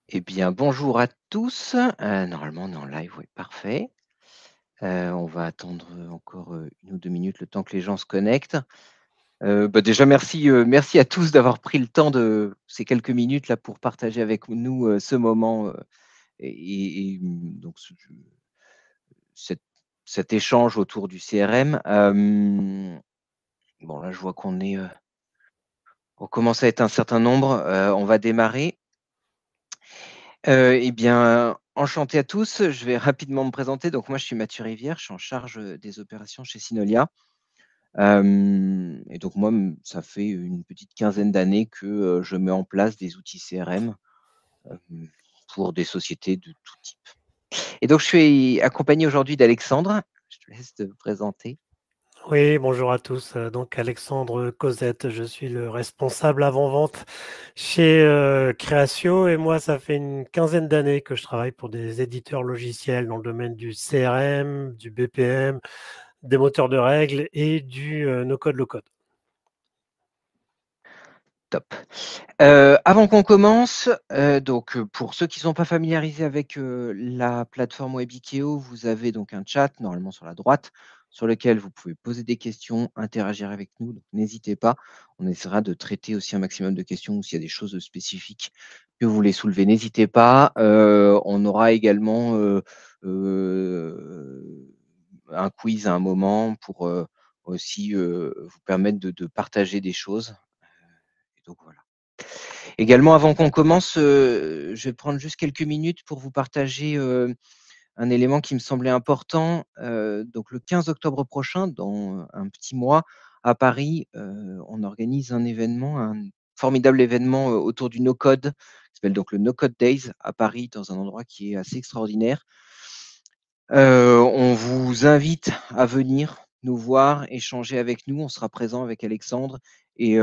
Eh bien, bonjour à tous. Normalement, on est en live, oui, parfait. On va attendre, encore, 1 ou 2 minutes, le temps que les gens se connectent. Déjà merci à tous d'avoir pris le temps de ces quelques minutes là pour partager avec nous, ce moment, donc cet cet échange autour du CRM. Bon là, je vois on commence à être un certain nombre, on va démarrer. Eh bien, enchanté à tous. Je vais rapidement me présenter. Donc moi, je suis Mathieu Rivière, je suis en charge, des opérations chez Synolia. Et donc moi, ça fait une petite quinzaine d'années que, je mets en place des outils CRM, hem, pour des sociétés de tout type. Et donc je suis accompagné aujourd'hui d'Alexandre. Je te laisse te présenter. Oui, bonjour à tous. Donc Alexandre Cosette, je suis le responsable avant-vente chez Créatio et moi, ça fait une quinzaine d'années que je travaille pour des éditeurs logiciels dans le domaine du CRM, du BPM, des moteurs de règles et du no-code, low-code. Top. Avant qu'on commence, pour ceux qui ne sont pas familiarisés avec, la plateforme Webikeo, vous avez donc un chat, normalement sur la droite, sur lequel vous pouvez poser des questions, interagir avec nous, donc n'hésitez pas. On essaiera de traiter aussi un maximum de questions ou s'il y a des choses spécifiques que vous voulez soulever, n'hésitez pas. On aura également, un quiz à un moment pour, aussi, vous permettre de partager des choses, et donc voilà. Également, avant qu'on commence, je vais prendre juste quelques minutes pour vous partager, un élément qui me semblait important. Donc le 15 octobre prochain, dans un petit mois, à Paris, on organise un événement, un formidable événement, autour du no-code, qui s'appelle donc le No Code Days à Paris, dans un endroit qui est assez extraordinaire. On vous invite à venir nous voir, échanger avec nous. On sera présent avec Alexandre et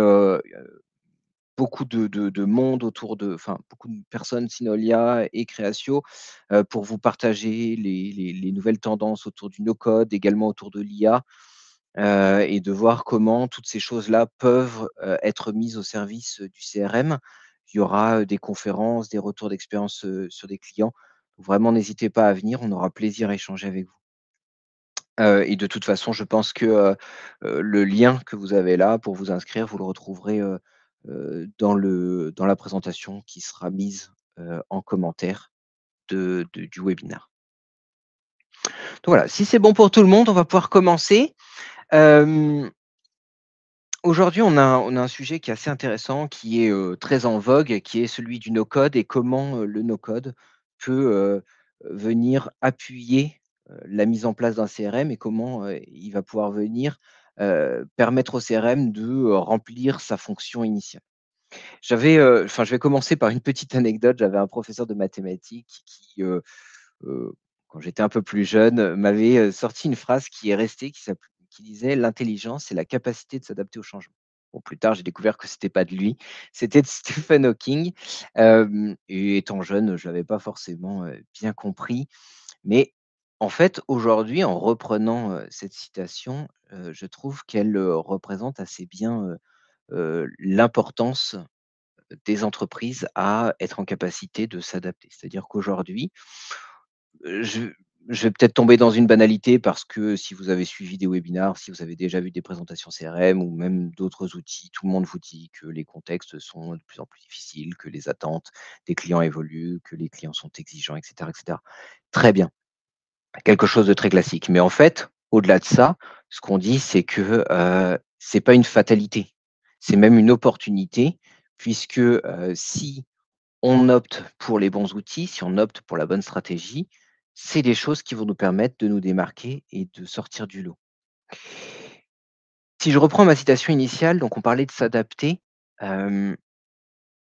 beaucoup de monde autour beaucoup de personnes Synolia et Créatio, pour vous partager les nouvelles tendances autour du no-code, également autour de l'IA, et de voir comment toutes ces choses-là peuvent, être mises au service, du CRM. Il y aura, des conférences, des retours d'expérience, sur des clients. Vraiment, n'hésitez pas à venir, on aura plaisir à échanger avec vous. Et de toute façon, je pense que, le lien que vous avez là pour vous inscrire, vous le retrouverez, dans la présentation qui sera mise, en commentaire du webinaire. Donc voilà, si c'est bon pour tout le monde, on va pouvoir commencer. Hem, Aujourd'hui, on a un sujet qui est assez intéressant, qui est, très en vogue, qui est celui du no-code et comment, le no-code peut, venir appuyer, la mise en place d'un CRM et comment, il va pouvoir venir, permettre au CRM de, remplir sa fonction initiale. Je vais commencer par une petite anecdote. J'avais un professeur de mathématiques qui, quand j'étais un peu plus jeune, m'avait, sorti une phrase qui est restée, qui disait: «L'intelligence, c'est la capacité de s'adapter au changement». Bon, plus tard, j'ai découvert que c'était pas de lui, c'était de Stephen Hawking. Et étant jeune, je l'avais pas forcément, bien compris. Mais en fait, aujourd'hui, en reprenant, cette citation, je trouve qu'elle, représente assez bien, l'importance des entreprises à être en capacité de s'adapter. C'est-à-dire qu'aujourd'hui, je je vais peut-être tomber dans une banalité parce que si vous avez suivi des webinars, si vous avez déjà vu des présentations CRM ou même d'autres outils, tout le monde vous dit que les contextes sont de plus en plus difficiles, que les attentes des clients évoluent, que les clients sont exigeants, et cetera, et cetera. Très bien, quelque chose de très classique. Mais en fait, au-delà de ça, ce qu'on dit, c'est que, c'est pas une fatalité, c'est même une opportunité puisque, si on opte pour les bons outils, si on opte pour la bonne stratégie, c'est des choses qui vont nous permettre de nous démarquer et de sortir du lot. Si je reprends ma citation initiale, donc on parlait de s'adapter, hem,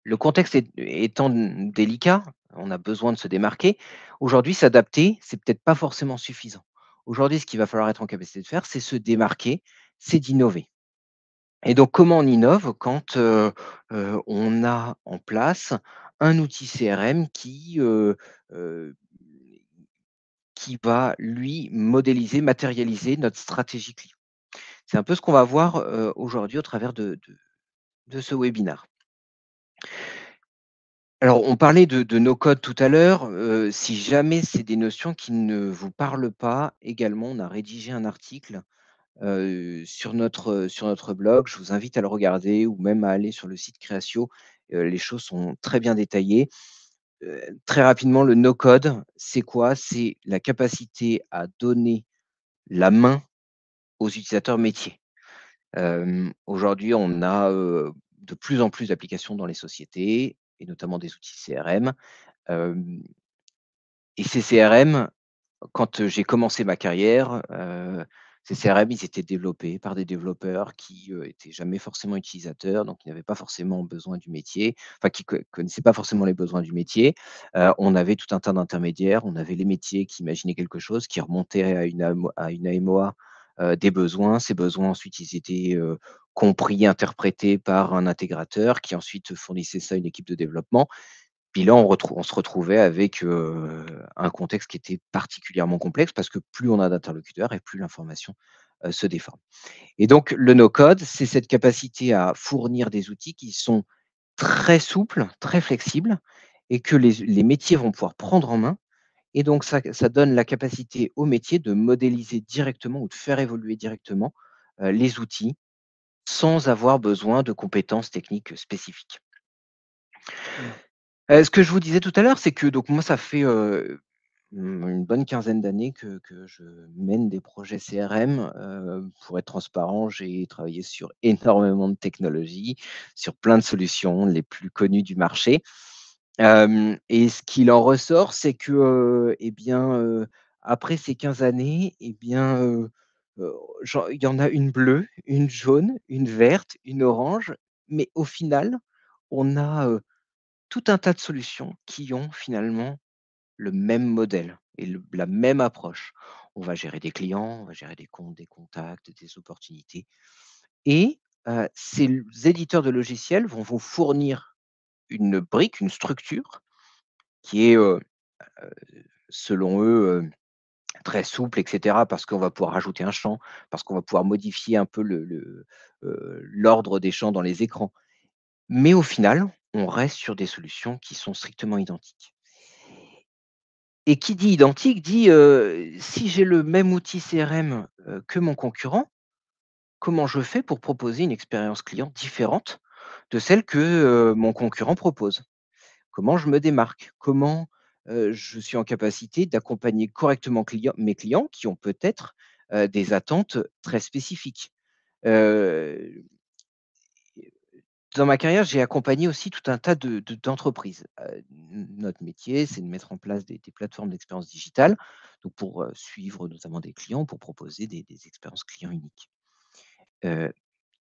le contexte étant délicat, on a besoin de se démarquer. Aujourd'hui, s'adapter, c'est peut-être pas forcément suffisant. Aujourd'hui, ce qu'il va falloir être en capacité de faire, c'est se démarquer, c'est d'innover. Et donc comment on innove quand, on a en place un outil CRM qui va lui modéliser, matérialiser notre stratégie client. C'est un peu ce qu'on va voir, aujourd'hui au travers de ce webinaire. Alors, on parlait de no-code tout à l'heure. Si jamais c'est des notions qui ne vous parlent pas, également, on a rédigé un article sur notre blog. Je vous invite à le regarder ou même à aller sur le site Créatio. Les choses sont très bien détaillées. Très rapidement, le no-code, c'est quoi? C'est la capacité à donner la main aux utilisateurs métiers. Aujourd'hui, on a, de plus en plus d'applications dans les sociétés et notamment des outils CRM. Hem et ces CRM, quand, j'ai commencé ma carrière, ces CRM, ils étaient développés par des développeurs qui, étaient jamais forcément utilisateurs, donc ils n'avaient pas forcément besoin du métier, enfin qui connaissaient pas forcément les besoins du métier. On avait tout un tas d'intermédiaires, on avait les métiers qui imaginaient quelque chose, qui remontaient à une AMOA, des besoins. Ces besoins ensuite, ils étaient, compris, interprétés par un intégrateur qui ensuite fournissait ça à une équipe de développement. Puis là, on se retrouvait avec, un contexte qui était particulièrement complexe parce que plus on a d'interlocuteurs et plus l'information, se déforme. Et donc le no-code, c'est cette capacité à fournir des outils qui sont très souples, très flexibles et que les métiers vont pouvoir prendre en main et donc ça donne la capacité aux métiers de modéliser directement ou de faire évoluer directement, les outils sans avoir besoin de compétences techniques, spécifiques. Mmh. Ce que je vous disais tout à l'heure, c'est que donc moi ça fait, une bonne quinzaine d'années que je mène des projets CRM. Pour être transparent, j'ai travaillé sur énormément de technologies, sur plein de solutions, les plus connues du marché. Et ce qu'il en ressort, c'est que, après ces 15 années heu, il y en a une bleue, une jaune, une verte, une orange, mais au final, on a, tout un tas de solutions qui ont finalement le même modèle et la même approche. On va gérer des clients, on va gérer des comptes, des contacts, des opportunités et ces éditeurs de logiciels vont vous fournir une brique, une structure qui est, selon eux, très souple et cetera parce qu'on va pouvoir rajouter un champ, parce qu'on va pouvoir modifier un peu l'ordre des champs dans les écrans. Mais au final, on reste sur des solutions qui sont strictement identiques. Et qui dit identique dit, si j'ai le même outil CRM, que mon concurrent, comment je fais pour proposer une expérience client différente de celle que, mon concurrent propose? Comment je me démarque? Comment, je suis en capacité d'accompagner correctement mes clients qui ont peut-être, des attentes très spécifiques? Heu Dans ma carrière, j'ai accompagné aussi tout un tas d'entreprises. Notre métier, c'est de mettre en place des plateformes d'expérience digitale, donc pour, suivre notamment des clients, pour proposer des expériences clients uniques. Heu,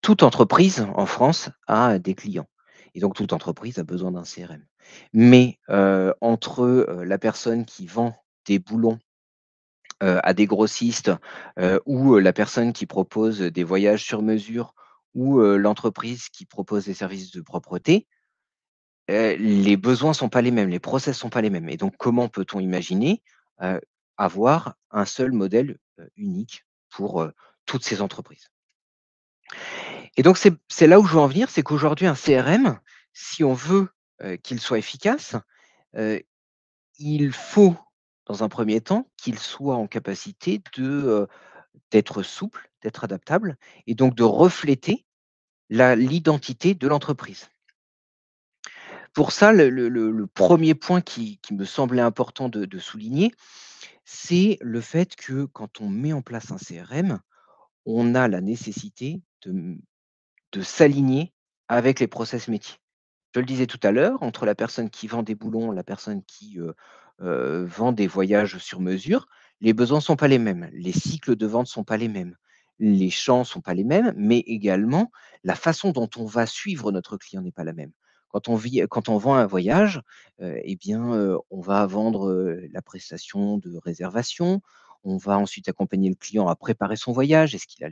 Toute entreprise en France a des clients et donc toute entreprise a besoin d'un CRM. Mais, entre, la personne qui vend des boulons, à des grossistes, ou, la personne qui propose des voyages sur mesure ou, l'entreprise qui propose des services de propreté, les besoins sont pas les mêmes, les process sont pas les mêmes et donc comment peut-on imaginer, heu, avoir un seul modèle, unique pour, toutes ces entreprises? Et donc c'est là où je veux en venir, c'est qu'aujourd'hui un CRM, si on veut, qu'il soit efficace, heu, il faut, dans un premier temps, qu'il soit en capacité d'être souple, d'être adaptable et donc de refléter l'identité de l'entreprise. Pour ça, le 1er point qui me semblait important de souligner, c'est le fait que quand on met en place un CRM, on a la nécessité de s'aligner avec les process métiers. Je le disais tout à l'heure, entre la personne qui vend des boulons, la personne qui, vend des voyages sur mesure, les besoins ne sont pas les mêmes, les cycles de vente ne sont pas les mêmes, les champs ne sont pas les mêmes, mais également la façon dont on va suivre notre client n'est pas la même. Quand on vend un voyage, on va vendre, la prestation de réservation, on va ensuite accompagner le client à préparer son voyage. Est-ce qu'il a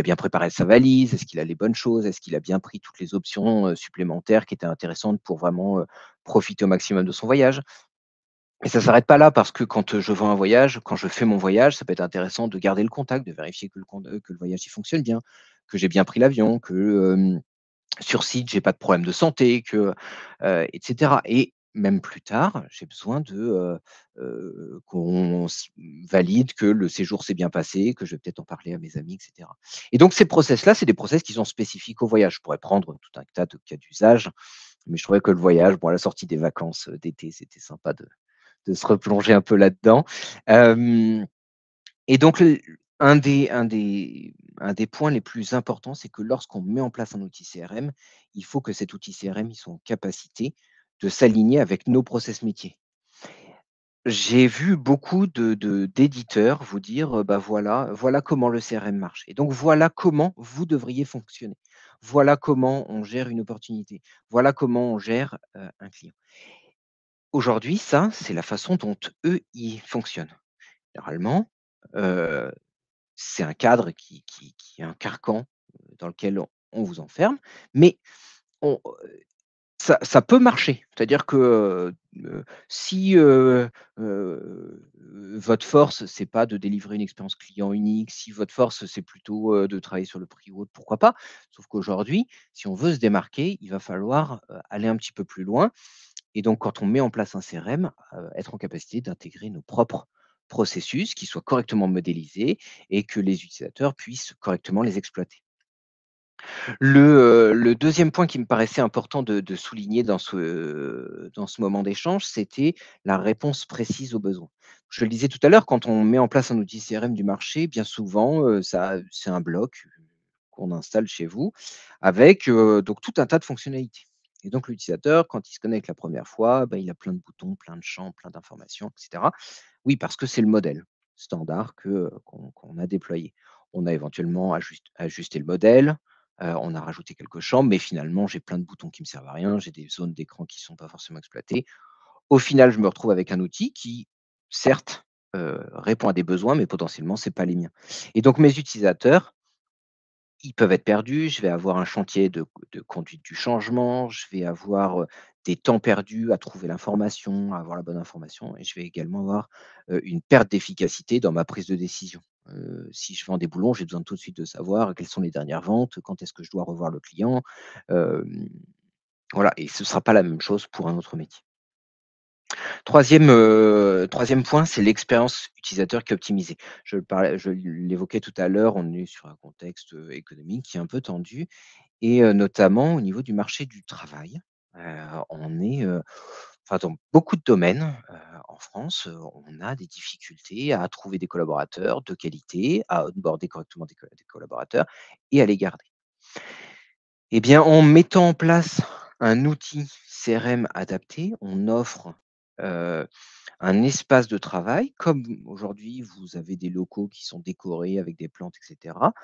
bien préparé sa valise? Est-ce qu'il a les bonnes choses? Est-ce qu'il a bien pris toutes les options, supplémentaires qui étaient intéressantes pour vraiment, profiter au maximum de son voyage? Et ça s'arrête pas là parce que quand, je vends un voyage, quand je fais mon voyage, ça peut être intéressant de garder le contact, de vérifier que le voyage il fonctionne bien, que j'ai bien pris l'avion, sur site, j'ai pas de problème de santé, que, et cetera et même plus tard, j'ai besoin de, qu'on valide que le séjour s'est bien passé, que je vais peut-être en parler à mes amis et cetera et donc ces process-là, c'est des process qui sont spécifiques au voyage. Je pourrais prendre tout un tas de cas d'usage, mais je trouvais que le voyage, bon, à la sortie des vacances, d'été, c'était sympa de se replonger un peu là-dedans. Hem et donc le un des points les plus importants, c'est que lorsqu'on met en place un outil CRM, il faut que cet outil CRM, il soit en capacité de s'aligner avec nos process métiers. J'ai vu beaucoup d'éditeurs vous dire, bah, voilà comment le CRM marche et donc voilà comment vous devriez fonctionner. Voilà comment on gère une opportunité. Voilà comment on gère, un client. Aujourd'hui, ça, c'est la façon dont eux, ils fonctionnent. Généralement, heu c'est un cadre qui est un carcan, dans lequel on vous enferme, mais on ça peut marcher. C'est-à-dire que, si, votre force, c'est pas de délivrer une expérience client unique, si votre force, c'est plutôt, de travailler sur le prix ou autre, pourquoi pas? Sauf qu'aujourd'hui, si on veut se démarquer, il va falloir, aller un petit peu plus loin et donc quand on met en place un CRM, être en capacité d'intégrer nos propres processus qui soient correctement modélisés et que les utilisateurs puissent correctement les exploiter. Le 2e point qui me paraissait important de souligner dans ce moment d'échange, c'était la réponse précise aux besoins. Je le disais tout à l'heure, quand on met en place un outil CRM du marché, bien souvent, c'est un bloc qu'on installe chez vous avec, donc tout un tas de fonctionnalités et donc l'utilisateur, quand il se connecte la première fois, bah, il a plein de boutons, plein de champs, plein d'informations et cetera. Oui, parce que c'est le modèle standard qu'on a déployé. On a éventuellement ajusté le modèle, on a rajouté quelques champs, mais finalement, j'ai plein de boutons qui me servent à rien, j'ai des zones d'écran qui ne sont pas forcément exploitées. Au final, je me retrouve avec un outil qui, certes, répond à des besoins, mais potentiellement, c'est pas les miens et donc mes utilisateurs, ils peuvent être perdus, je vais avoir un chantier de conduite du changement, je vais avoir, des temps perdus à trouver l'information, à avoir la bonne information et je vais également avoir, une perte d'efficacité dans ma prise de décision. Si je vends des boulons, j'ai besoin tout de suite de savoir quelles sont les dernières ventes, quand est-ce que je dois revoir le client, hem, voilà et ce ne sera pas la même chose pour un autre métier. 3e point, c'est l'expérience utilisateur qui est optimisée. Je l'évoquais tout à l'heure, on est sur un contexte, économique qui est un peu tendu et notamment au niveau du marché du travail. On est, enfin dans beaucoup de domaines, en France, on a des difficultés à trouver des collaborateurs de qualité, à onboarder correctement des collaborateurs et à les garder. Eh bien, en mettant en place un outil CRM adapté, on offre, heu, un espace de travail comme aujourd'hui vous avez des locaux qui sont décorés avec des plantes et cetera.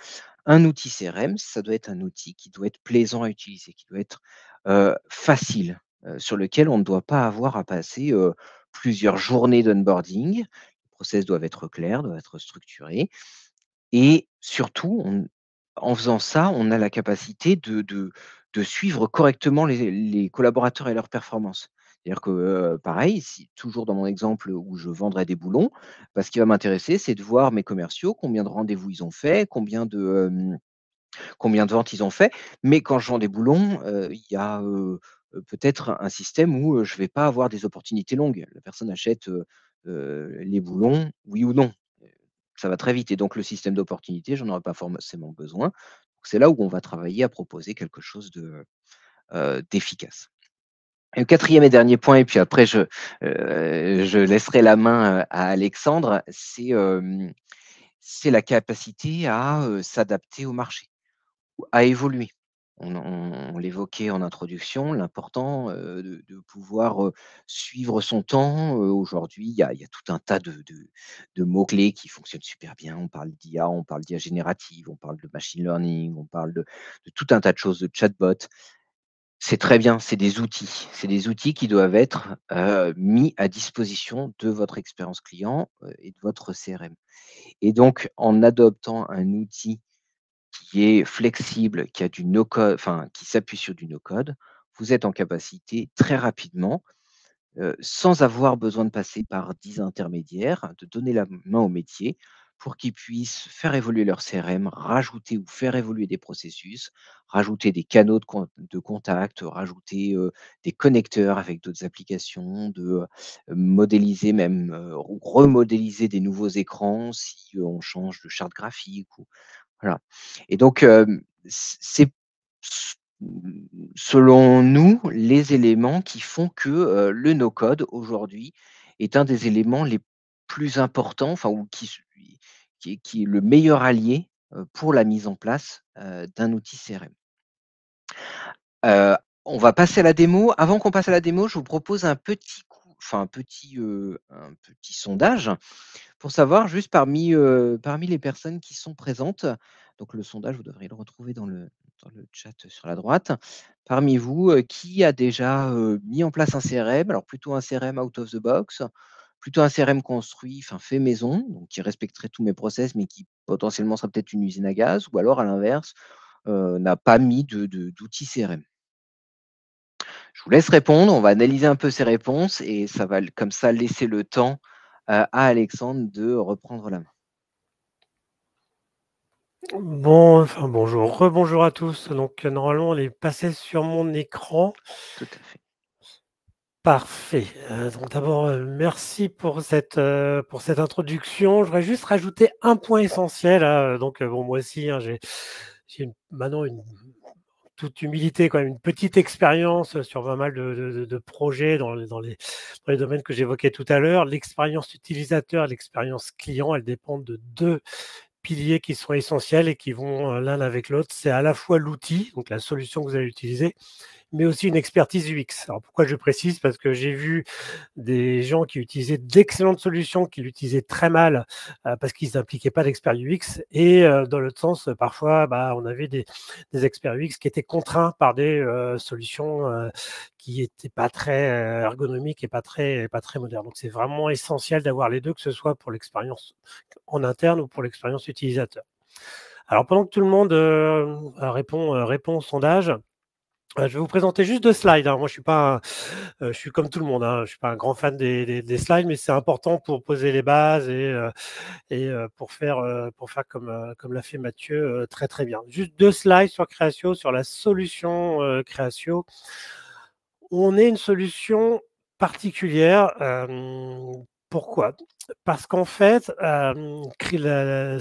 Un outil CRM, ça doit être un outil qui doit être plaisant à utiliser, qui doit être, facile, sur lequel on ne doit pas avoir à passer, plusieurs journées d'onboarding. Les process doivent être clairs, doivent être structurés et surtout, en faisant ça, on a la capacité de suivre correctement les collaborateurs et leurs performances. C'est-à-dire que, pareil, si toujours dans mon exemple où je vendrais des boulons, bah, ce qui va m'intéresser, c'est de voir mes commerciaux, combien de rendez-vous ils ont fait, combien de ventes ils ont fait. Mais quand je vends des boulons, il y a, peut-être un système où, je ne vais pas avoir des opportunités longues. La personne achète, les boulons, oui ou non. Ça va très vite et donc le système d'opportunité, j'en aurais pas forcément besoin. C'est là où on va travailler à proposer quelque chose d'efficace. Et le 4e et dernier point et puis après je laisserai la main, à Alexandre, c'est la capacité à, s'adapter au marché. À évoluer. On l'évoquait en introduction, l'important, de pouvoir, suivre son temps. Aujourd'hui, il y a tout un tas de mots-clés qui fonctionnent super bien. On parle d'IA, on parle d'IA générative, on parle de machine learning, on parle de tout un tas de choses, de chatbot. C'est très bien, c'est des outils. C'est des outils qui doivent être, mis à disposition de votre expérience client, et de votre CRM et donc en adoptant un outil qui est flexible, qui a du no code, enfin, qui s'appuie sur du no code, vous êtes en capacité très rapidement, sans avoir besoin de passer par 10 intermédiaires, de donner la main au métier pour qu'ils puissent faire évoluer leur CRM, rajouter ou faire évoluer des processus, rajouter des canaux de contact, rajouter, des connecteurs avec d'autres applications, modéliser même, ou remodéliser des nouveaux écrans si, on change de charte graphique ou voilà. Et donc, c'est s selon nous, les éléments qui font que, le no-code aujourd'hui est un des éléments les plus importants, enfin ou qui est le meilleur allié, pour la mise en place, d'un outil CRM. Heu, on va passer à la démo. Avant qu'on passe à la démo, je vous propose un petit sondage pour savoir juste parmi les personnes qui sont présentes, donc le sondage, vous devriez le retrouver dans le chat sur la droite. Parmi vous, qui a déjà, mis en place un CRM? Alors plutôt un CRM out of the box, plutôt un CRM construit, enfin fait maison, donc qui respecterait tous mes process, mais qui potentiellement serait peut-être une usine à gaz, ou alors à l'inverse, n'a pas mis d'outils CRM? Je vous laisse répondre, on va analyser un peu ces réponses et ça va comme ça laisser le temps, à Alexandre de reprendre la main. Bon, enfin bonjour, rebonjour à tous. Donc, normalement, on est passé sur mon écran. Tout à fait. Parfait. Donc d'abord, merci pour cette introduction. Je voudrais juste rajouter un point essentiel, hein, donc bon, moi aussi, hein, j'ai maintenant une toute humilité quand même, une petite expérience sur pas mal de projets dans les domaines que j'évoquais tout à l'heure. L'expérience utilisateur et l'expérience client, elles dépendent de 2 piliers qui sont essentiels et qui vont, l'un avec l'autre. C'est à la fois l'outil, donc la solution que vous allez utiliser, mais aussi une expertise UX. Alors pourquoi je précise? Parce que j'ai vu des gens qui utilisaient d'excellentes solutions, qui l'utilisaient très mal, parce qu'ils n'impliquaient pas d'experts UX et dans l'autre sens, parfois, bah, on avait des experts UX qui étaient contraints par des, solutions, qui n'étaient pas très, ergonomiques et pas très modernes. Donc c'est vraiment essentiel d'avoir les 2, que ce soit pour l'expérience en interne ou pour l'expérience utilisateur. Alors pendant que tout le monde, répond au sondage, je vais vous présenter juste 2 slides, hein. Moi, je suis comme tout le monde, hein. Je suis pas un grand fan des slides, mais c'est important pour poser les bases et pour faire comme l'a fait Mathieu, très, très bien. Juste 2 slides sur Créatio, sur la solution, Créatio. On est une solution particulière, pourquoi? Parce qu'en fait,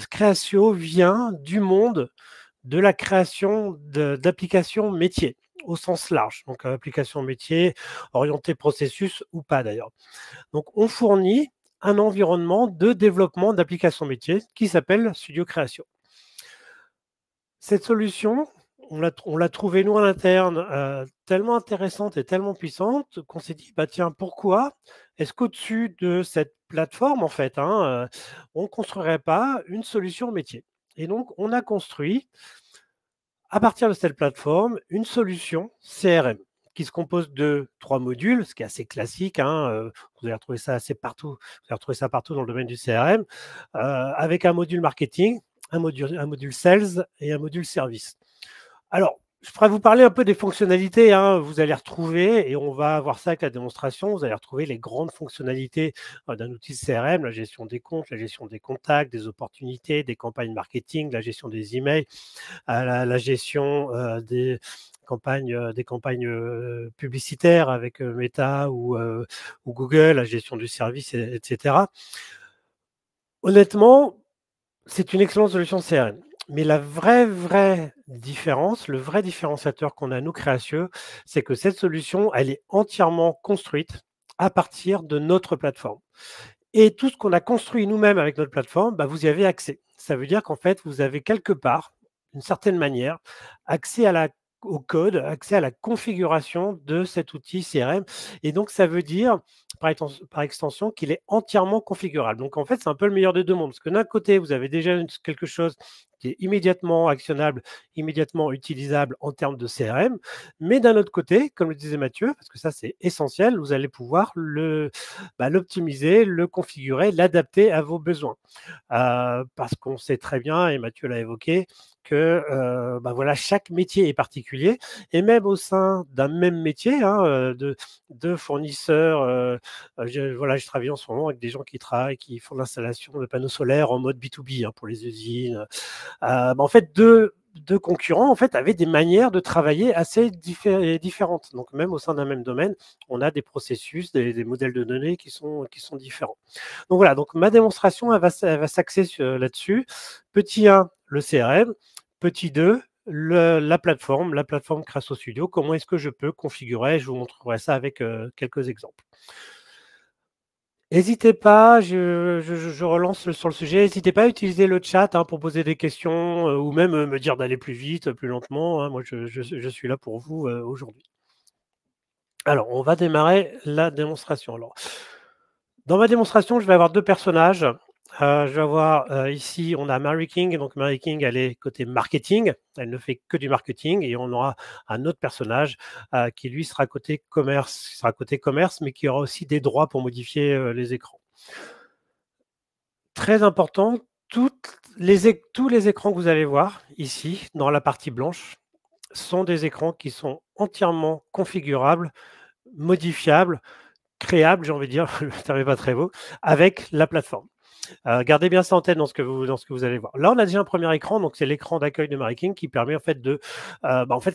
Créatio vient du monde de la création d'applications métiers, au sens large. Donc, applications métiers, orientées processus ou pas d'ailleurs. Donc, on fournit un environnement de développement d'applications métiers qui s'appelle Studio Création. Cette solution, on l'a trouvée nous en interne, tellement intéressante et tellement puissante qu'on s'est dit: «Bah tiens, pourquoi est-ce qu'au-dessus de cette plateforme en fait, hein, on ne construirait pas une solution métier?» Et donc on a construit, à partir de cette plateforme, une solution CRM qui se compose de 3 modules, ce qui est assez classique, hein, vous allez retrouver ça partout dans le domaine du CRM, avec un module marketing, un module sales et un module service. Alors, je pourrais vous parler un peu des fonctionnalités, hein. Vous allez retrouver, et on va voir ça avec la démonstration, vous allez retrouver les grandes fonctionnalités, d'un outil CRM, la gestion des comptes, la gestion des contacts, des opportunités, des campagnes marketing, la gestion des emails, la gestion, des campagnes, publicitaires avec, Meta ou Google, la gestion du service et. Honnêtement, c'est une excellente solution CRM. Mais la vraie différence, le vrai différenciateur qu'on a nous, Créatio, c'est que cette solution, elle est entièrement construite à partir de notre plateforme. Et tout ce qu'on a construit nous-mêmes avec notre plateforme, bah, vous y avez accès. Ça veut dire qu'en fait, vous avez quelque part, d'une certaine manière, accès au code, accès à la configuration de cet outil CRM. Et donc, ça veut dire, par extension, qu'il est entièrement configurable. Donc, en fait, c'est un peu le meilleur des deux mondes. Parce que d'un côté, vous avez déjà quelque chose qui est immédiatement actionnable, immédiatement utilisable en termes de CRM. Mais d'un autre côté, comme le disait Mathieu, parce que ça, c'est essentiel, vous allez pouvoir l'optimiser, le configurer, l'adapter à vos besoins. Parce qu'on sait très bien, et Mathieu l'a évoqué, que voilà, chaque métier est particulier, et même au sein d'un même métier, hein, de fournisseurs. Je travaille en ce moment avec des gens qui font l'installation de panneaux solaires en mode B2B, hein, pour les usines. En fait, deux concurrents en fait, avaient des manières de travailler assez différentes. Donc, même au sein d'un même domaine, on a des processus, des modèles de données qui sont différents. Donc, voilà. Donc, ma démonstration, elle va s'axer là-dessus. Petit 1, le CRM. Petit 2, la plateforme Crasso Studio. Comment est-ce que je peux configurer? Je vous montrerai ça avec quelques exemples. N'hésitez pas, je relance sur le sujet, n'hésitez pas à utiliser le chat, hein, pour poser des questions, ou même me dire d'aller plus vite, plus lentement, hein. Moi, je suis là pour vous aujourd'hui. Alors, on va démarrer la démonstration. Alors, dans ma démonstration, je vais avoir deux personnages. Je vais avoir ici, on a Mary King. Donc, Mary King, elle est côté marketing. Elle ne fait que du marketing. Et on aura un autre personnage qui, lui, sera côté commerce, mais qui aura aussi des droits pour modifier les écrans. Très important, tous les écrans que vous allez voir ici, dans la partie blanche, sont des écrans qui sont entièrement configurables, modifiables, créables, j'ai envie de dire, le terme n'est pas très beau, avec la plateforme. Gardez bien ça en tête dans ce que vous allez voir. Là, on a déjà un premier écran, donc c'est l'écran d'accueil de Mary King qui permet en fait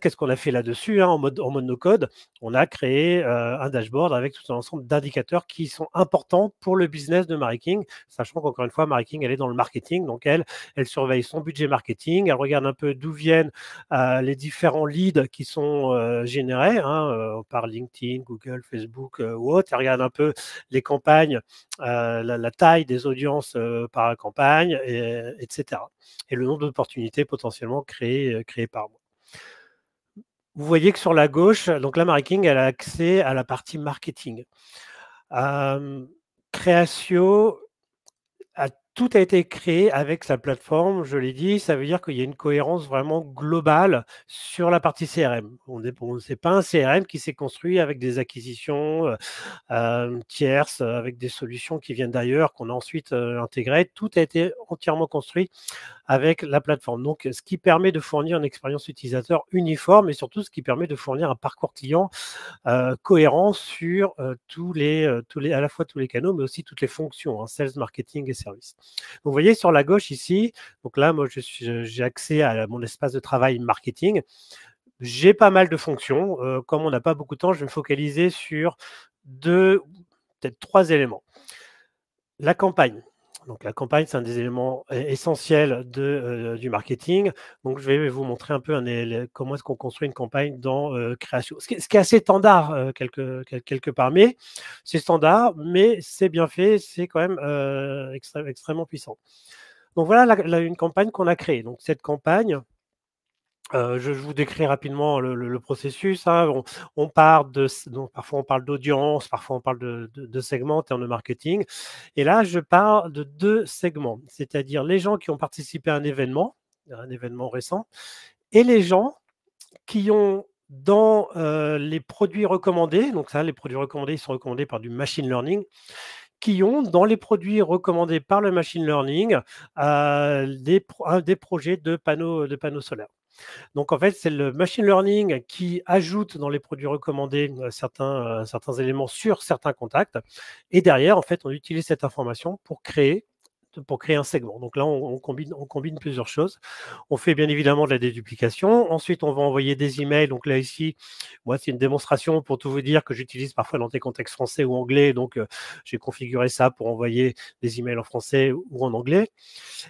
qu'est-ce qu'on a fait là-dessus, hein, en mode no-code? On a créé un dashboard avec tout un ensemble d'indicateurs qui sont importants pour le business de Mary King, sachant qu'encore une fois, Mary King, elle est dans le marketing, donc elle surveille son budget marketing, elle regarde un peu d'où viennent les différents leads qui sont générés, hein, par LinkedIn, Google, Facebook ou autre. Elle regarde un peu les campagnes, la taille des audiences par campagne, etc. Et le nombre d'opportunités potentiellement créées par mois. Vous voyez que sur la gauche, donc là, Mary King, elle a accès à la partie marketing. Créatio, tout a été créé avec sa plateforme, je l'ai dit, ça veut dire qu'il y a une cohérence vraiment globale sur la partie CRM. C'est pas un CRM qui s'est construit avec des acquisitions tierces, avec des solutions qui viennent d'ailleurs, qu'on a ensuite intégrées. Tout a été entièrement construit avec la plateforme. Donc, ce qui permet de fournir une expérience utilisateur uniforme et surtout ce qui permet de fournir un parcours client cohérent sur à la fois tous les canaux, mais aussi toutes les fonctions, hein, sales, marketing et services. Donc, vous voyez sur la gauche ici, donc là, moi, j'ai accès à mon espace de travail marketing. J'ai pas mal de fonctions. Comme on n'a pas beaucoup de temps, je vais me focaliser sur peut-être 3 éléments. La campagne. Donc, la campagne, c'est un des éléments essentiels du marketing. Donc, je vais vous montrer un peu comment est-ce qu'on construit une campagne dans Créatio. Ce qui est assez standard quelque part, mais c'est standard, mais c'est bien fait, c'est quand même extrêmement puissant. Donc, voilà une campagne qu'on a créée. Donc, cette campagne, je vous décris rapidement le processus, hein. Donc parfois on parle d'audience, parfois on parle de segments en termes de marketing. Et là, je parle de 2 segments, c'est-à-dire les gens qui ont participé à un événement récent, et les gens qui ont dans les produits recommandés, donc ça, les produits recommandés, ils sont recommandés par du machine learning, qui ont dans les produits recommandés par le machine learning des projets de panneaux solaires. Donc, en fait, c'est le machine learning qui ajoute dans les produits recommandés certains éléments sur certains contacts. Et derrière, en fait, on utilise cette information pour créer un segment. Donc là, on combine plusieurs choses. On fait bien évidemment de la déduplication. Ensuite, on va envoyer des emails. Donc là, ici, moi, c'est une démonstration pour tout vous dire que j'utilise parfois dans des contextes français ou anglais. Donc, j'ai configuré ça pour envoyer des emails en français ou en anglais.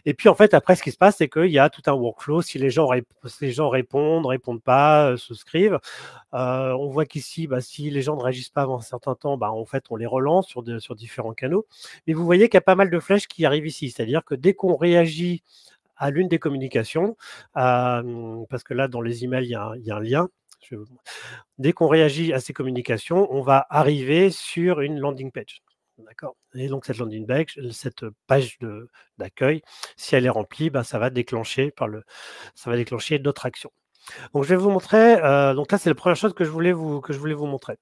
Et puis, en fait, après, ce qui se passe, c'est qu'il y a tout un workflow. Si les gens répondent pas, souscrivent. On voit qu'ici, si les gens ne réagissent pas avant un certain temps, en fait, on les relance sur différents canaux. Mais vous voyez qu'il y a pas mal de flèches qui arrivent ici. C'est-à-dire que dès qu'on réagit à l'une des communications, parce que là, dans les emails, il y a un lien. Dès qu'on réagit à ces communications, on va arriver sur une landing page. D'accord. Et donc, cette landing page, cette page d'accueil, si elle est remplie, ça va déclencher d'autres actions. Donc, je vais vous montrer. Donc là, c'est la première chose que je voulais vous montrer.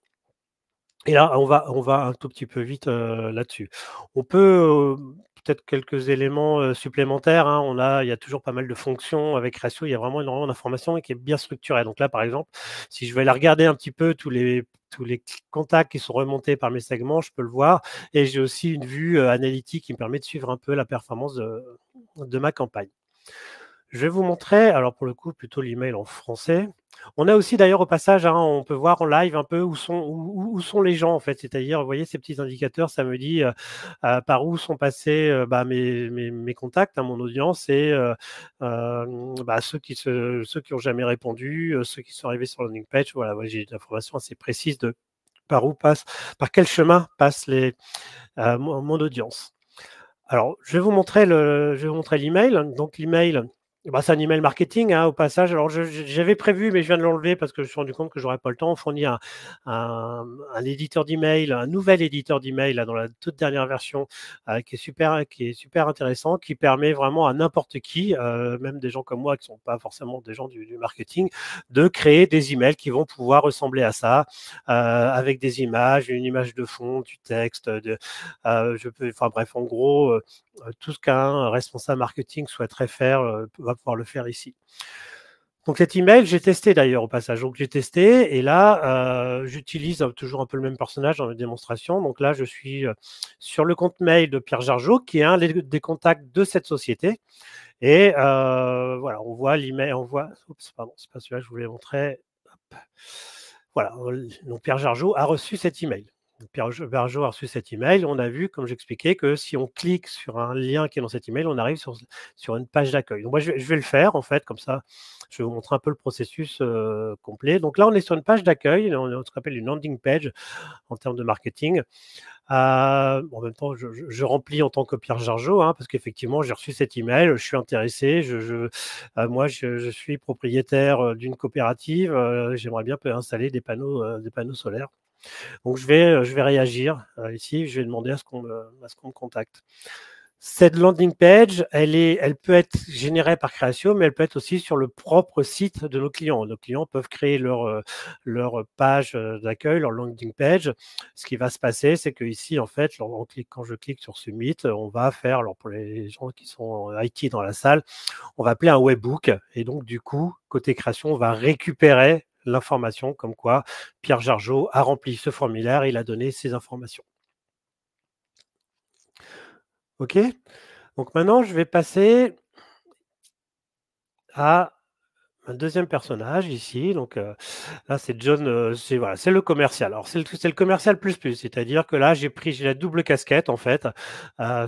Et là, on va un tout petit peu vite là-dessus. On peut peut-être quelques éléments supplémentaires. Hein. Il y a toujours pas mal de fonctions avec Créatio. Il y a vraiment énormément d'informations et qui est bien structurée. Donc là, par exemple, si je vais aller regarder un petit peu tous les contacts qui sont remontés par mes segments, je peux le voir. Et j'ai aussi une vue analytique qui me permet de suivre un peu la performance de ma campagne. Je vais vous montrer, alors pour le coup, plutôt l'email en français. On a aussi d'ailleurs au passage, hein, on peut voir en live un peu où sont les gens en fait. C'est-à-dire, vous voyez ces petits indicateurs, ça me dit par où sont passés mes contacts, hein, mon audience, et ceux qui ont jamais répondu, ceux qui sont arrivés sur la landing page. Voilà, j'ai une information assez précise de par quel chemin passe mon audience. Alors, je vais vous montrer l'email. Donc, l'email, c'est un email marketing, hein, au passage. Alors, j'avais prévu, mais je viens de l'enlever parce que je me suis rendu compte que j'aurais pas le temps. On fournit un éditeur d'email, un nouvel éditeur d'email là, dans la toute dernière version, qui est super intéressant, qui permet vraiment à n'importe qui, même des gens comme moi qui sont pas forcément des gens du marketing, de créer des emails qui vont pouvoir ressembler à ça, avec des images, une image de fond, du texte, en gros, tout ce qu'un responsable marketing souhaiterait faire va pouvoir le faire ici. Donc cet email, j'ai testé d'ailleurs au passage. Donc j'ai testé et là, j'utilise toujours un peu le même personnage dans la démonstration. Donc là, je suis sur le compte mail de Pierre Jargeau, qui est un des contacts de cette société. Et voilà, on voit l'email, oups, pardon, c'est pas celui-là que je voulais montrer. Hop. Voilà, donc Pierre Jargeau a reçu cet email. Pierre Jargeau a reçu cet email. On a vu, comme j'expliquais, que si on clique sur un lien qui est dans cet email, on arrive sur une page d'accueil. Donc moi, je vais le faire, en fait, comme ça, je vais vous montrer un peu le processus complet. Donc là, on est sur une page d'accueil, on ce qu'on appelle une landing page en termes de marketing. En même temps, je remplis en tant que Pierre Jargeau, hein, parce qu'effectivement, j'ai reçu cet email, je suis intéressé, moi, je suis propriétaire d'une coopérative, j'aimerais bien installer des panneaux solaires. Donc, je vais réagir ici, je vais demander à ce qu'on me contacte. Cette landing page, elle peut être générée par Créatio, mais elle peut être aussi sur le propre site de nos clients. Nos clients peuvent créer leur page d'accueil, leur landing page. Ce qui va se passer, c'est que ici, en fait, quand je clique sur Submit, on va faire, alors pour les gens qui sont IT dans la salle, on va appeler un webhook. Et donc, du coup, côté création, on va récupérer l'information comme quoi Pierre Jargeau a rempli ce formulaire et il a donné ces informations. OK? Donc maintenant, je vais passer à un deuxième personnage ici. Donc là, c'est John, c'est le commercial. Alors, c'est le commercial plus, c'est-à-dire que là, j'ai la double casquette, en fait,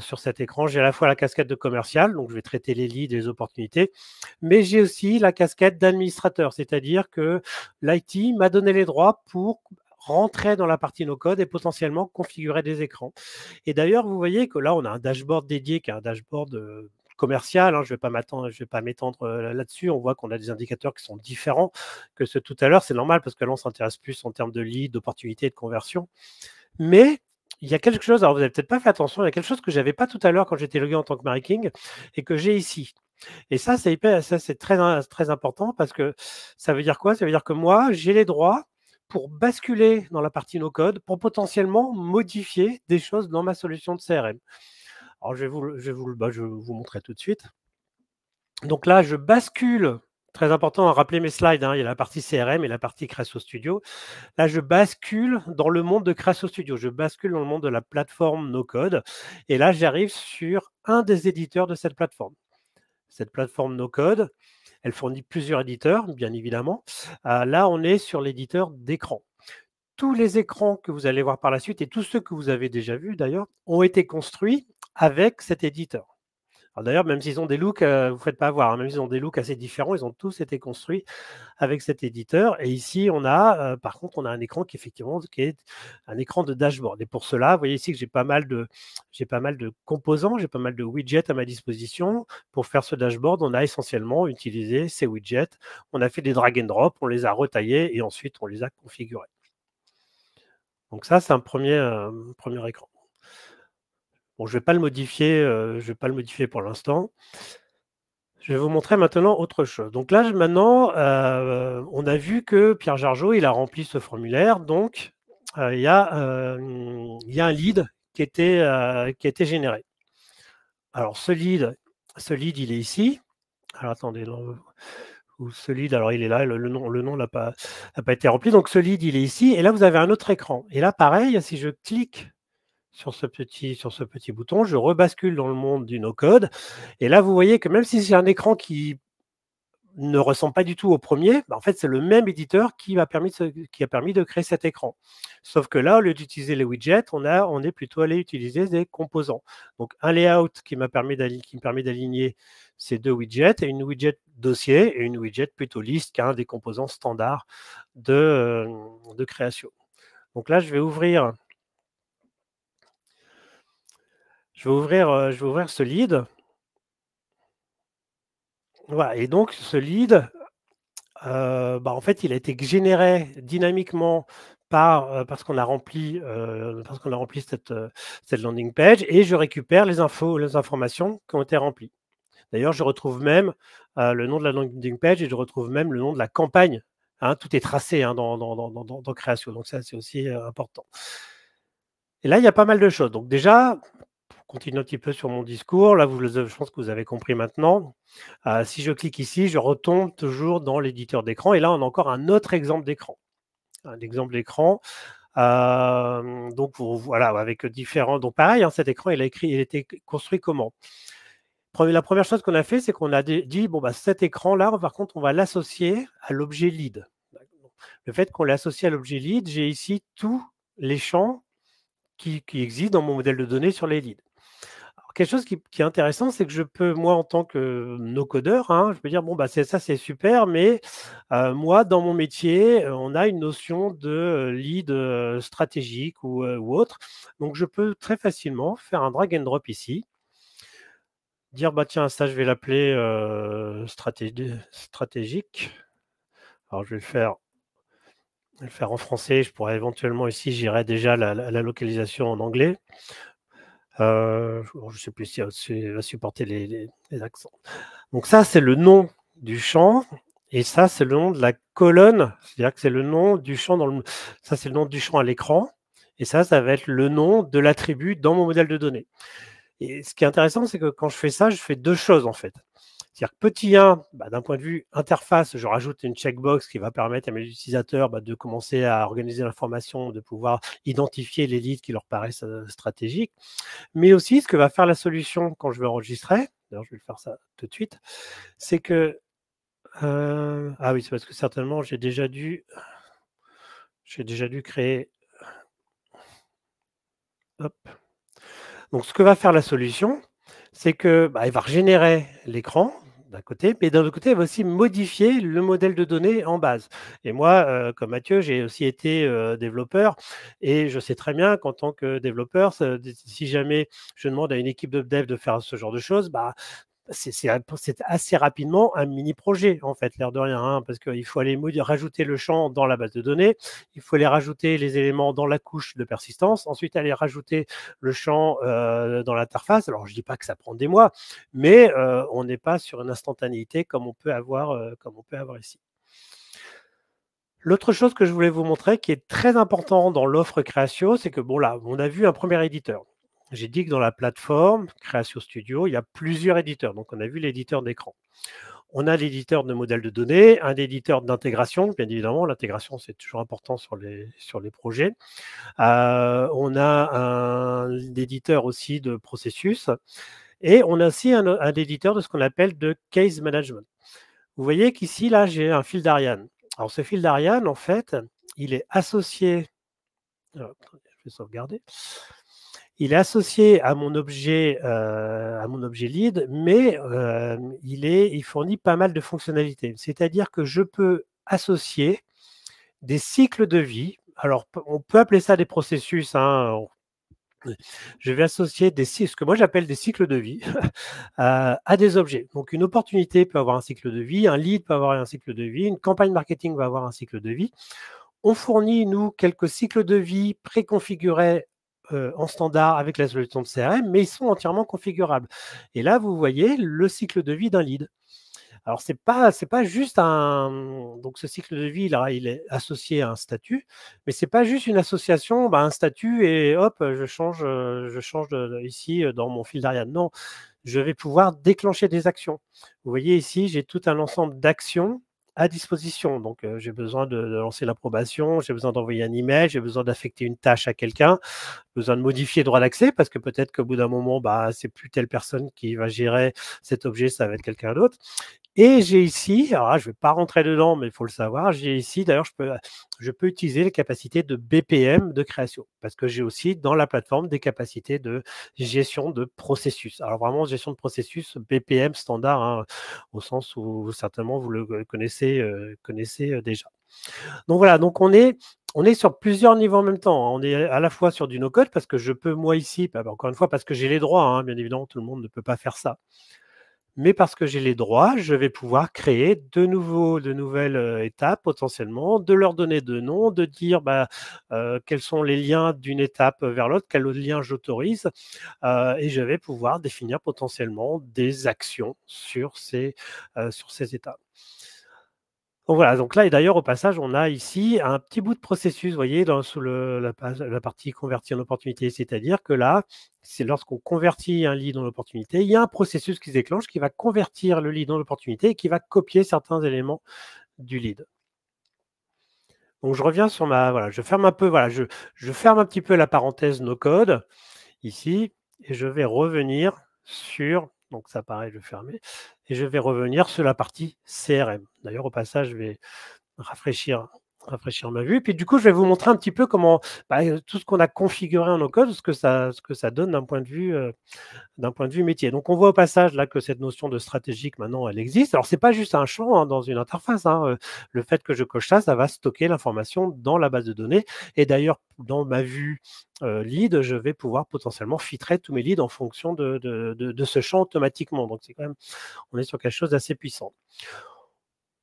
sur cet écran. J'ai à la fois la casquette de commercial, donc je vais traiter les leads et les opportunités, mais j'ai aussi la casquette d'administrateur, c'est-à-dire que l'IT m'a donné les droits pour rentrer dans la partie no-code et potentiellement configurer des écrans. Et d'ailleurs, vous voyez que là, on a un dashboard dédié qui est un dashboard commercial, hein, je vais pas m'étendre là-dessus. On voit qu'on a des indicateurs qui sont différents que ceux tout à l'heure. C'est normal parce que là, on s'intéresse plus en termes de lead, d'opportunités, de conversion. Mais il y a quelque chose, alors vous n'avez peut-être pas fait attention, il y a quelque chose que je n'avais pas tout à l'heure quand j'étais logué en tant que marketing et que j'ai ici. Et ça, c'est très important parce que ça veut dire quoi? Ça veut dire que moi, j'ai les droits pour basculer dans la partie no-code, pour potentiellement modifier des choses dans ma solution de CRM. Alors, je vais vous montrer tout de suite. Donc là, je bascule, très important à rappeler mes slides, hein, il y a la partie CRM et la partie Créatio Studio. Là, je bascule dans le monde de Créatio Studio, je bascule dans le monde de la plateforme no-code. Et là, j'arrive sur un des éditeurs de cette plateforme. Cette plateforme no-code, elle fournit plusieurs éditeurs, bien évidemment. Là, on est sur l'éditeur d'écran. Tous les écrans que vous allez voir par la suite, et tous ceux que vous avez déjà vus d'ailleurs, ont été construits avec cet éditeur. Alors d'ailleurs, même s'ils ont des looks, vous ne faites pas avoir, hein, même s'ils ont des looks assez différents, ils ont tous été construits avec cet éditeur. Et ici, on a, par contre, on a un écran qui est un écran de dashboard. Et pour cela, vous voyez ici que j'ai pas mal de composants, j'ai pas mal de widgets à ma disposition. Pour faire ce dashboard, on a essentiellement utilisé ces widgets. On a fait des drag and drop, on les a retaillés et ensuite on les a configurés. Donc ça, c'est un premier écran. Bon, je ne vais pas le modifier pour l'instant. Je vais vous montrer maintenant autre chose. Donc là, maintenant, on a vu que Pierre Jargeau, il a rempli ce formulaire. Donc, il y a un lead qui a été généré. Alors, ce lead, il est ici. Alors, attendez, ou ce lead, alors il est là, le nom n'a pas été rempli. Donc, ce lead, il est ici. Et là, vous avez un autre écran. Et là, pareil, si je clique sur ce petit bouton, je rebascule dans le monde du no-code. Et là, vous voyez que même si c'est un écran qui ne ressemble pas du tout au premier, en fait, c'est le même éditeur qui a permis de créer cet écran. Sauf que là, au lieu d'utiliser les widgets, on est plutôt allé utiliser des composants. Donc, un layout qui me permet d'aligner ces deux widgets, et une widget dossier et une widget plutôt liste, qui est un des composants standards de Créatio. Donc là, je vais ouvrir ce lead. Voilà, et donc ce lead, en fait, il a été généré dynamiquement parce qu'on a rempli cette landing page, et je récupère les informations qui ont été remplies. D'ailleurs, je retrouve même le nom de la landing page et je retrouve même le nom de la campagne. Tout est tracé dans Créatio, donc ça, c'est aussi important. Et là, il y a pas mal de choses. Donc déjà, pour continuer un petit peu sur mon discours, là, je pense que vous avez compris maintenant. Si je clique ici, je retombe toujours dans l'éditeur d'écran. Et là, on a encore un autre exemple d'écran. Un exemple d'écran. Donc, voilà, avec différents. Donc, pareil, cet écran, il a été construit comment? La première chose qu'on a fait, c'est qu'on a dit, cet écran-là, par contre, on va l'associer à l'objet lead. Le fait qu'on l'associe à l'objet lead, j'ai ici tous les champs qui existent dans mon modèle de données sur les leads. Alors, quelque chose qui est intéressant, c'est que je peux, moi, en tant que no-codeur, je peux dire, ça, c'est super, mais moi, dans mon métier, on a une notion de lead stratégique ou autre. Donc, je peux très facilement faire un drag and drop ici, dire, tiens, ça, je vais l'appeler stratégique. Alors, je vais le faire en français. Je pourrais éventuellement ici, j'irai déjà la localisation en anglais. Je ne sais plus si elle va supporter les accents. Donc ça, c'est le nom du champ. Et ça, c'est le nom de la colonne. C'est-à-dire que c'est le nom du champ ça, c'est le nom du champ à l'écran. Et ça va être le nom de l'attribut dans mon modèle de données. Et ce qui est intéressant, c'est que quand je fais ça, je fais deux choses en fait. C'est-à-dire que petit 1, d'un point de vue interface, je rajoute une checkbox qui va permettre à mes utilisateurs de commencer à organiser l'information, de pouvoir identifier les leads qui leur paraissent stratégiques. Mais aussi, ce que va faire la solution quand je vais enregistrer, d'ailleurs je vais faire ça tout de suite, c'est que... ah oui, c'est parce que certainement j'ai déjà dû créer... Hop. Donc ce que va faire la solution, c'est que elle va régénérer l'écran d'un côté, mais d'un autre côté, elle va aussi modifier le modèle de données en base. Et moi, comme Mathieu, j'ai aussi été développeur, et je sais très bien qu'en tant que développeur, si jamais je demande à une équipe de dev de faire ce genre de choses, c'est assez rapidement un mini-projet, en fait, l'air de rien, parce qu'il faut aller rajouter le champ dans la base de données, il faut aller rajouter les éléments dans la couche de persistance, ensuite aller rajouter le champ dans l'interface. Alors, je ne dis pas que ça prend des mois, mais on n'est pas sur une instantanéité comme on peut avoir ici. L'autre chose que je voulais vous montrer, qui est très important dans l'offre Créatio, c'est que, là, on a vu un premier éditeur. J'ai dit que dans la plateforme Créatio Studio, il y a plusieurs éditeurs. Donc, on a vu l'éditeur d'écran. On a l'éditeur de modèles de données, un éditeur d'intégration. Bien évidemment, l'intégration, c'est toujours important sur les projets. On a un éditeur aussi de processus. Et on a aussi un éditeur de ce qu'on appelle de case management. Vous voyez qu'ici, là, j'ai un fil d'Ariane. Alors, ce fil d'Ariane, en fait, il est associé... Alors, je vais sauvegarder. Il est associé à mon objet lead, mais il fournit pas mal de fonctionnalités. C'est-à-dire que je peux associer des cycles de vie. Alors, on peut appeler ça des processus. Je vais associer ce que moi j'appelle des cycles de vie à des objets. Donc, une opportunité peut avoir un cycle de vie, un lead peut avoir un cycle de vie, une campagne marketing va avoir un cycle de vie. On fournit, nous, quelques cycles de vie préconfigurés en standard avec la solution de CRM, mais ils sont entièrement configurables. Et là, vous voyez le cycle de vie d'un lead. Alors, c'est pas juste donc, ce cycle de vie, là, il est associé à un statut, mais c'est pas juste une association, un statut et hop, je change ici dans mon fil d'Ariane. Non, je vais pouvoir déclencher des actions. Vous voyez ici, j'ai tout un ensemble d'actions à disposition. Donc, j'ai besoin de lancer l'approbation, j'ai besoin d'envoyer un email, j'ai besoin d'affecter une tâche à quelqu'un, besoin de modifier le droit d'accès parce que peut-être qu'au bout d'un moment, bah, c'est plus telle personne qui va gérer cet objet, ça va être quelqu'un d'autre. Et j'ai ici, alors là, je ne vais pas rentrer dedans, mais il faut le savoir, j'ai ici, d'ailleurs, je peux utiliser les capacités de BPM de Créatio, parce que j'ai aussi dans la plateforme des capacités de gestion de processus. Alors vraiment, gestion de processus BPM standard, hein, au sens où certainement vous le connaissez déjà. Donc voilà, donc on est sur plusieurs niveaux en même temps. On est à la fois sur du no-code, parce que je peux, moi ici, bah, encore une fois, parce que j'ai les droits, hein, bien évidemment, tout le monde ne peut pas faire ça. Mais parce que j'ai les droits, je vais pouvoir créer de nouvelles étapes potentiellement, de leur donner de noms, de dire bah, quels sont les liens d'une étape vers l'autre, quel lien j'autorise, et je vais pouvoir définir potentiellement des actions sur ces étapes. Donc voilà, donc là, et d'ailleurs, au passage, on a ici un petit bout de processus, vous voyez, sous la partie convertir en opportunité. C'est-à-dire que là, c'est lorsqu'on convertit un lead en opportunité, il y a un processus qui se déclenche qui va convertir le lead en opportunité et qui va copier certains éléments du lead. Donc je reviens sur voilà, je ferme un peu, voilà, je ferme un petit peu la parenthèse no code ici, et je vais revenir sur, donc ça pareil, je vais fermer, et je vais revenir sur la partie CRM. D'ailleurs, au passage, je vais rafraîchir ma vue. Puis du coup, je vais vous montrer un petit peu comment tout ce qu'on a configuré en no-code, ce que ça donne d'un point de vue métier. Donc, on voit au passage là que cette notion de stratégique, maintenant, elle existe. Alors, c'est pas juste un champ dans une interface. Le fait que je coche ça, ça va stocker l'information dans la base de données. Et d'ailleurs, dans ma vue lead, je vais pouvoir potentiellement filtrer tous mes leads en fonction de ce champ automatiquement. Donc, c'est quand même, on est sur quelque chose d'assez puissant.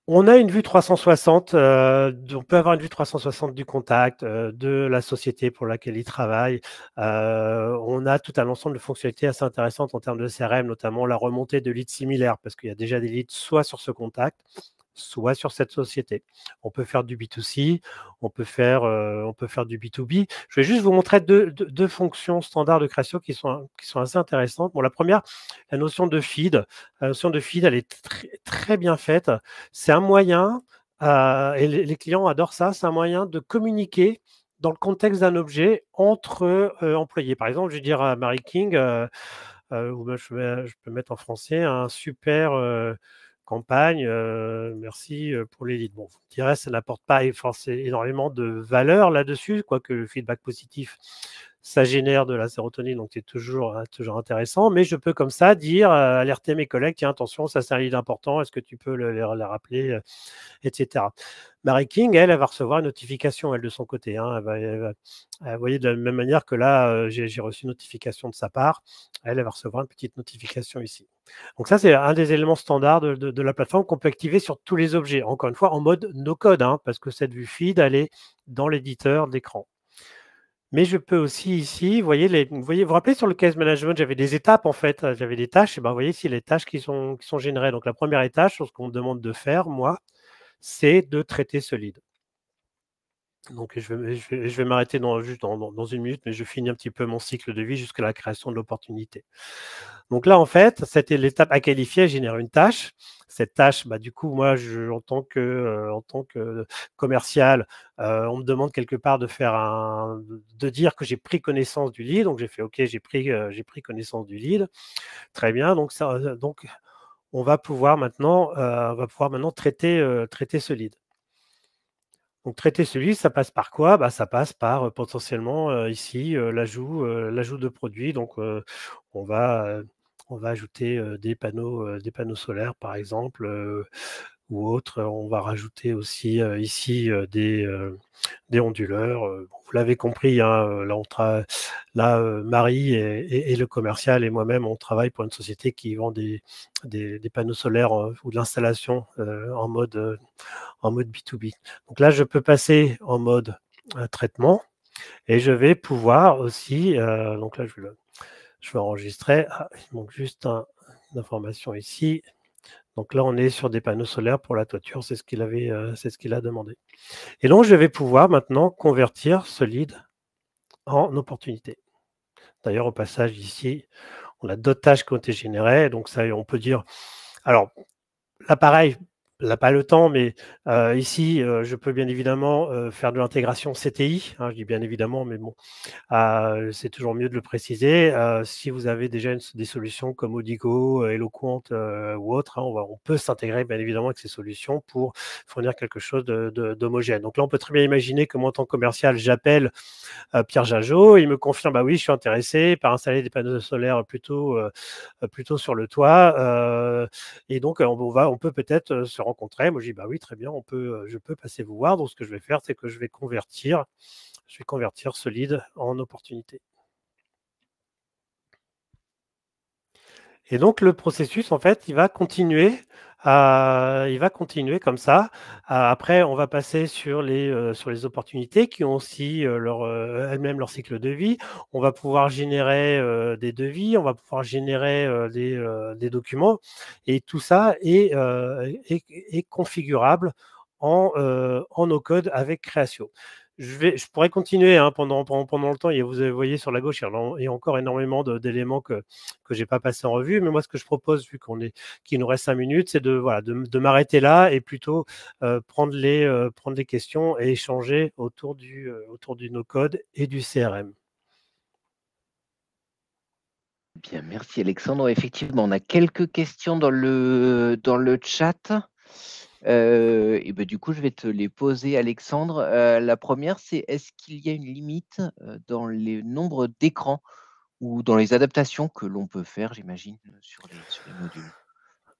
On a une vue 360, on peut avoir une vue 360 du contact, de la société pour laquelle il travaille. On a tout un ensemble de fonctionnalités assez intéressantes en termes de CRM, notamment la remontée de leads similaires, parce qu'il y a déjà des leads soit sur ce contact, soit sur cette société. On peut faire du B2C, on peut faire du B2B. Je vais juste vous montrer deux fonctions standards de création qui sont assez intéressantes. Bon, la première, la notion de feed. La notion de feed, elle est très bien faite. C'est un moyen, et les clients adorent ça, c'est un moyen de communiquer dans le contexte d'un objet entre employés. Par exemple, je vais dire à Mary King, ou je peux mettre en français, un super campagne, merci pour les leads. Bon, vous me direz, ça n'apporte pas forcément énormément de valeur là-dessus, quoique le feedback positif, ça génère de la sérotonine, donc c'est toujours intéressant. Mais je peux comme ça dire, alerter mes collègues, tiens, attention, ça c'est un lead important, est-ce que tu peux les rappeler, etc. Mary King, elle va recevoir une notification, elle, de son côté. Vous voyez, de la même manière que là, j'ai reçu une notification de sa part, elle va recevoir une petite notification ici. Donc ça, c'est un des éléments standards de la plateforme qu'on peut activer sur tous les objets. Encore une fois, en mode no-code, parce que cette vue feed, elle est dans l'éditeur d'écran. Mais je peux aussi ici, vous vous rappelez sur le case management, j'avais des étapes en fait, j'avais des tâches, et vous voyez ici les tâches qui sont générées. Donc la première tâche, ce qu'on me demande de faire, moi, c'est de traiter ce lead. Donc je vais m'arrêter juste dans une minute, mais je finis un petit peu mon cycle de vie jusqu'à la création de l'opportunité. Donc là, en fait, c'était l'étape à qualifier, génère une tâche. Cette tâche, du coup, moi, en tant que commercial, on me demande quelque part de dire que j'ai pris connaissance du lead. Donc j'ai fait OK, j'ai pris connaissance du lead. Très bien. Donc on va pouvoir maintenant traiter ce lead. Donc traiter ce lead, ça passe par quoi? Ça passe par potentiellement ici l'ajout de produits. Donc on va ajouter des panneaux solaires par exemple, ou autres. On va rajouter aussi ici des onduleurs. Vous l'avez compris, là, Marie et le commercial et moi-même, on travaille pour une société qui vend des panneaux solaires ou de l'installation en mode B2B. Donc là, je peux passer en mode traitement, et je vais pouvoir aussi, donc là, je vais enregistrer. Il manque juste une information ici. Donc là, on est sur des panneaux solaires pour la toiture, c'est ce qu'il a demandé. Et donc, je vais pouvoir maintenant convertir ce lead en opportunité. D'ailleurs, au passage, ici, on a d'autres tâches qui ont été générées. Donc ça, on peut dire. Alors, là, pareil, là, pas le temps, mais ici, je peux bien évidemment faire de l'intégration CTI. Hein, je dis bien évidemment, mais bon, c'est toujours mieux de le préciser. Si vous avez déjà des solutions comme Odigo, Eloquent ou autre, hein, on peut s'intégrer bien évidemment avec ces solutions pour fournir quelque chose d'homogène. Donc là, on peut très bien imaginer que moi, en tant que commercial, j'appelle Pierre Jageot, il me confirme, bah oui, je suis intéressé par installer des panneaux solaires plutôt sur le toit. Et donc, on peut peut-être se rencontrer. Moi, je dis, bah oui, très bien, je peux passer vous voir. Donc, ce que je vais faire, c'est que je vais convertir ce lead en opportunité. Et donc, le processus, en fait, il va continuer comme ça. Après, on va passer sur les opportunités qui ont aussi elles-mêmes leur cycle de vie. On va pouvoir générer des devis, on va pouvoir générer des documents. Et tout ça est configurable en no-code avec Créatio. Je pourrais continuer hein, pendant le temps. Et vous voyez sur la gauche, il y a encore énormément d'éléments que j'ai pas passé en revue. Mais moi, ce que je propose, qu'il nous reste 5 minutes, c'est de m'arrêter là et plutôt prendre les questions et échanger autour du no-code et du CRM. Bien, merci Alexandre. Effectivement, on a quelques questions dans le chat. Et ben, du coup, je vais te les poser, Alexandre. La première, c'est est-ce qu'il y a une limite dans le nombre d'écrans ou dans les adaptations que l'on peut faire, j'imagine, sur les modules?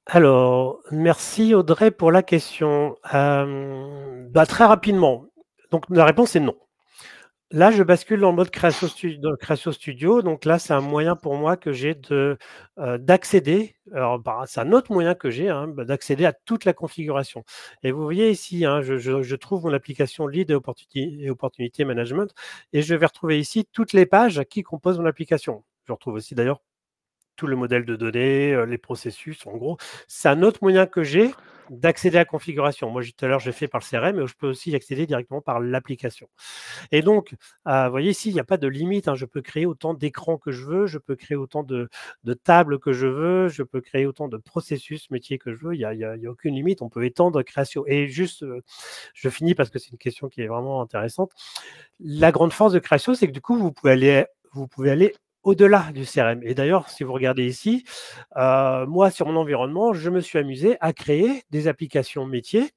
Alors, merci Audrey pour la question. Très rapidement. Donc, la réponse est non. Là, je bascule dans le mode Créatio Studio. Donc là, c'est un moyen pour moi que j'ai d'accéder. Alors, c'est un autre moyen que j'ai hein, d'accéder à toute la configuration. Et vous voyez ici, hein, je trouve mon application Lead et Opportunité Management et je vais retrouver ici toutes les pages qui composent mon application. Je retrouve aussi d'ailleurs tout le modèle de données, les processus. En gros, c'est un autre moyen que j'ai d'accéder à la configuration. Moi, tout à l'heure, j'ai fait par le CRM, mais je peux aussi y accéder directement par l'application. Et donc, vous voyez ici, il n'y a pas de limite. Hein. Je peux créer autant d'écrans que je veux, je peux créer autant de tables que je veux, je peux créer autant de processus métiers que je veux. Il n'y a aucune limite. On peut étendre Créatio. Et juste, je finis parce que c'est une question qui est vraiment intéressante. La grande force de Créatio, c'est que du coup, vous pouvez aller au-delà du CRM. Et d'ailleurs, si vous regardez ici, moi, sur mon environnement, je me suis amusé à créer des applications métiers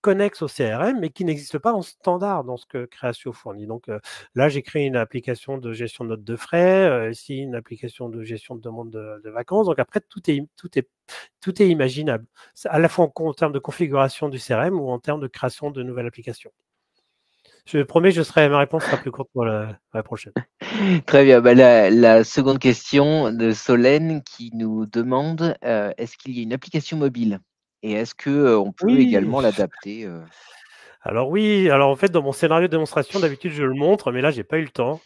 connexes au CRM, mais qui n'existent pas en standard dans ce que Créatio fournit. Donc là, j'ai créé une application de gestion de notes de frais, ici une application de gestion de demande de vacances. Donc après, tout est imaginable, à la fois en termes de configuration du CRM ou en termes de création de nouvelles applications. Je promets, ma réponse sera plus courte pour la prochaine. Très bien. Bah, la seconde question de Solène qui nous demande est-ce qu'il y a une application mobile et est-ce qu'on peut Oui, également l'adapter alors oui, alors en fait, dans mon scénario de démonstration, d'habitude, je le montre, mais là, j'ai pas eu le temps.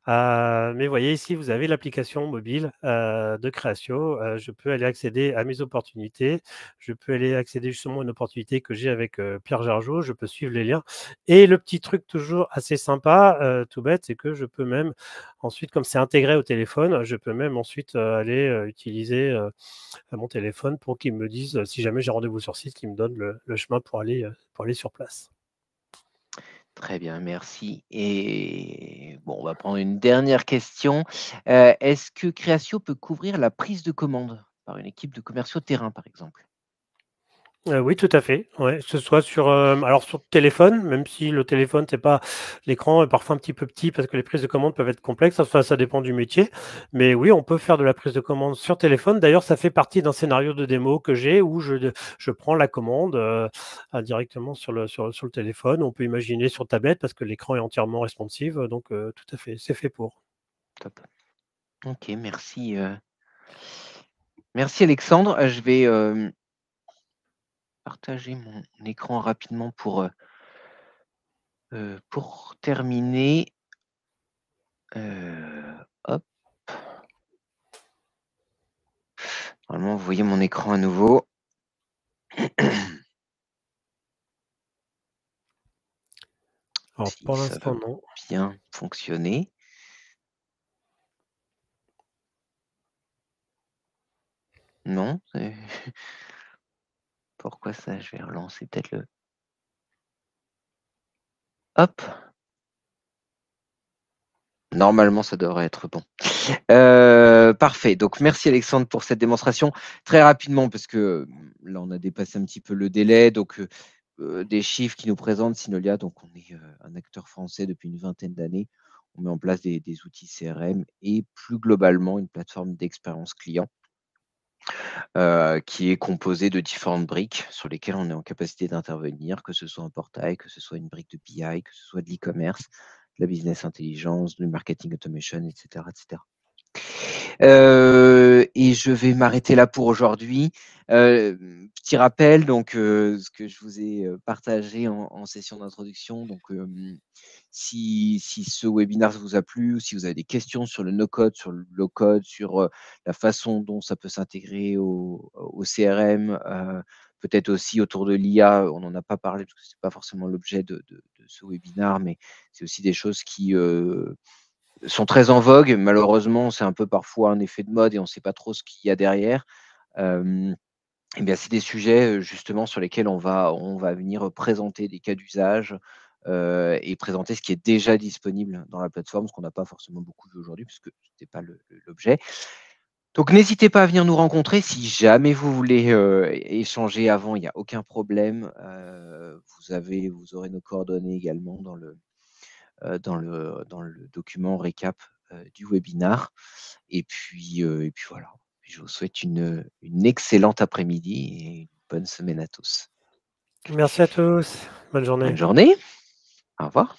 Mais vous voyez ici, vous avez l'application mobile de Créatio. Je peux aller accéder à mes opportunités. Je peux aller accéder justement à une opportunité que j'ai avec Pierre Jargeau. Je peux suivre les liens. Et le petit truc toujours assez sympa, tout bête, c'est que je peux même ensuite, comme c'est intégré au téléphone, je peux même ensuite aller utiliser mon téléphone pour qu'il me dise, si jamais j'ai rendez-vous sur site, qu'il me donne le chemin pour aller sur place. Très bien, merci. Et bon, on va prendre une dernière question. Est-ce que Créatio peut couvrir la prise de commande par une équipe de commerciaux terrain, par exemple? Oui, tout à fait, ouais, que ce soit sur téléphone, même si le téléphone, c'est pas l'écran est parfois un petit peu petit parce que les prises de commande peuvent être complexes, enfin, ça dépend du métier. Mais oui, on peut faire de la prise de commande sur téléphone. D'ailleurs, ça fait partie d'un scénario de démo que j'ai où je prends la commande, directement sur le téléphone. On peut imaginer sur tablette parce que l'écran est entièrement responsive, donc tout à fait, c'est fait pour. Top. Ok, merci. Merci Alexandre. Je vais partager mon écran rapidement pour terminer. Hop. Normalement, vous voyez mon écran à nouveau. Alors Si pour ça va l'instant, non. bien fonctionner. Non, pourquoi ça? Je vais relancer peut-être le hop! Normalement, ça devrait être bon. Parfait. Donc merci Alexandre pour cette démonstration. Très rapidement, parce que là, on a dépassé un petit peu le délai. Donc, des chiffres qui nous présentent Synolia. Donc, on est un acteur français depuis une vingtaine d'années. On met en place des outils CRM et plus globalement une plateforme d'expérience client qui est composée de différentes briques sur lesquelles on est en capacité d'intervenir, que ce soit un portail, que ce soit une brique de BI, que ce soit de l'e-commerce, de la business intelligence, du marketing automation, etc., etc. Et je vais m'arrêter là pour aujourd'hui. Petit rappel, donc ce que je vous ai partagé en session d'introduction. Donc, si ce webinaire vous a plu, ou si vous avez des questions sur le no-code, sur le low-code, sur la façon dont ça peut s'intégrer au CRM, peut-être aussi autour de l'IA, on n'en a pas parlé parce que c'est pas forcément l'objet de ce webinaire, mais c'est aussi des choses qui sont très en vogue. Malheureusement, c'est un peu parfois un effet de mode et on ne sait pas trop ce qu'il y a derrière. Et bien, c'est des sujets justement sur lesquels on va venir présenter des cas d'usage et présenter ce qui est déjà disponible dans la plateforme, ce qu'on n'a pas forcément beaucoup vu aujourd'hui puisque ce n'était pas l'objet. Donc n'hésitez pas à venir nous rencontrer si jamais vous voulez échanger avant, il n'y a aucun problème. Vous aurez nos coordonnées également dans le document récap du webinar. Et puis voilà. Je vous souhaite une excellente après-midi et une bonne semaine à tous. Merci à tous. Bonne journée. Bonne journée. Au revoir.